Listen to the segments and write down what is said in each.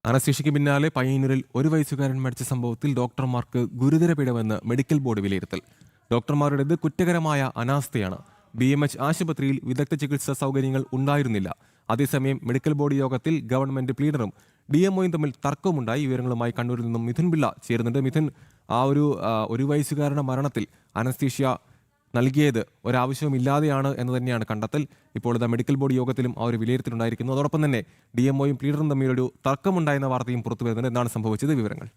അനസ്തേഷ്യയ്ക്ക് പിന്നാലെ പയ്യന്നൂരിൽ 1 വയസ്സുകാരൻ മരിച്ച സംഭവത്തിൽ ഡോക്ടർമാർക്ക് ഗുരുതര പിഴവെന്ന് മെഡിക്കൽ ബോർഡ് വിലയിരുത്തൽ. ഡോക്ടർമാരുടേത് കുറ്റകരമായ അനാസ്ഥയാണ്. BMH ആശുപത്രിയിൽ വിദഗ്ധ ചികിത്സാ സൗകര്യങ്ങൾ ഉണ്ടായിരുന്നില്ല. അതേസമയം മെഡിക്കൽ ബോർഡ് യോഗത്തിൽ ഗവൺമെന്റ് പ്ലീഡറും DMOയും തമ്മിൽ തർക്കമുണ്ടായി. വിവരങ്ങളുമായി കണ്ണൂരിൽ നിന്നും മിഥുൻ പിള്ള ചേരുന്നുണ്ട്. മിഥുൻ, ഒരു വയസ്സുകാരന്റെ മരണത്തിൽ അനസ്തേഷ്യ നൽകിയത് ഒരാവശ്യവുമില്ലാതെയാണ് എന്ന് തന്നെയാണ് കണ്ടെത്തൽ. ഇപ്പോൾ ഇതാ മെഡിക്കൽ ബോർഡ് യോഗത്തിലും ആ ഒരു വിലയിരുത്തലുണ്ടായിരിക്കുന്നു. അതോടൊപ്പം തന്നെ DMOയും പ്ലീഡറും തമ്മിലൊരു തർക്കമുണ്ടായെന്ന വാർത്തയും പുറത്തു വരുന്നുണ്ട്. എന്താണ് സംഭവിച്ചത്? വിവരങ്ങൾ.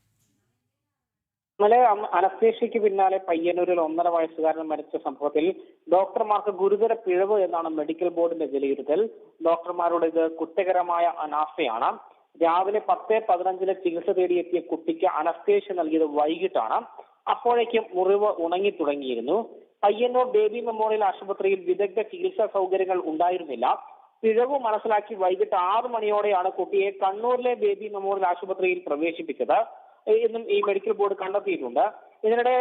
ഇന്നലെ അനസ്തേഷ്യയ്ക്ക് പിന്നാലെ പയ്യന്നൂരിൽ 1.5 വയസ്സുകാരൻ മരിച്ച സംഭവത്തിൽ ഡോക്ടർമാർക്ക് ഗുരുതര പിഴവ് എന്നാണ് മെഡിക്കൽ ബോർഡിന്റെ വിലയിരുത്തൽ. ഡോക്ടർമാരുടേത് കുറ്റകരമായ അനാസ്ഥയാണ്. രാവിലെ 10:15 ചികിത്സ തേടിയെത്തിയ കുട്ടിക്ക് അനസ്തേഷ്യ നൽകിയത് വൈകിട്ടാണ്. അപ്പോഴേക്കും മുറിവ് ഉണങ്ങി തുടങ്ങിയിരുന്നു. പയ്യന്നൂർ ബേബി മെമ്മോറിയൽ ആശുപത്രിയിൽ വിദഗ്ധ ചികിത്സാ സൗകര്യങ്ങൾ ഉണ്ടായിരുന്നില്ല. പിഴവ് മനസ്സിലാക്കി വൈകിട്ട് 6 മണിയോടെയാണ് കുട്ടിയെ കണ്ണൂരിലെ ബേബി മെമ്മോറിയൽ ആശുപത്രിയിൽ പ്രവേശിപ്പിച്ചത് എന്നും ഈ മെഡിക്കൽ ബോർഡ് കണ്ടെത്തിയിട്ടുണ്ട്. ഇതിനിടെ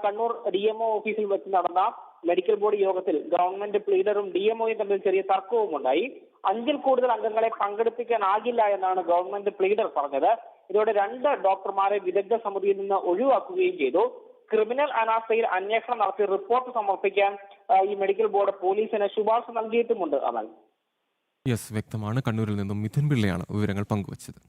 കണ്ണൂർ DMO ഓഫീസിൽ വെച്ച് നടന്ന മെഡിക്കൽ ബോർഡ് യോഗത്തിൽ ഗവൺമെന്റ് പ്ലീഡറും DMOയും തമ്മിൽ ചെറിയ തർക്കവും ഉണ്ടായി. 5-ൽ കൂടുതൽ അംഗങ്ങളെ പങ്കെടുപ്പിക്കാനാകില്ല എന്നാണ് ഗവൺമെന്റ് പ്ലീഡർ പറഞ്ഞത്. ഇതോടെ 2 ഡോക്ടർമാരെ വിദഗ്ധ സമിതിയിൽ നിന്ന് ഒഴിവാക്കുകയും ചെയ്തു. ക്രിമിനൽ അനാസ്ഥയിൽ അന്വേഷണം നടത്തി റിപ്പോർട്ട് സമർപ്പിക്കാൻ ഈ മെഡിക്കൽ ബോർഡ് പോലീസിന് ശുപാർശ നൽകിയിട്ടുമുണ്ട്. അമൽ, യെസ്, വ്യക്തമാണ്. കണ്ണൂരിൽ നിന്നും മിഥുൻ പിള്ളയാണ് വിവരങ്ങൾ പങ്കുവച്ചത്.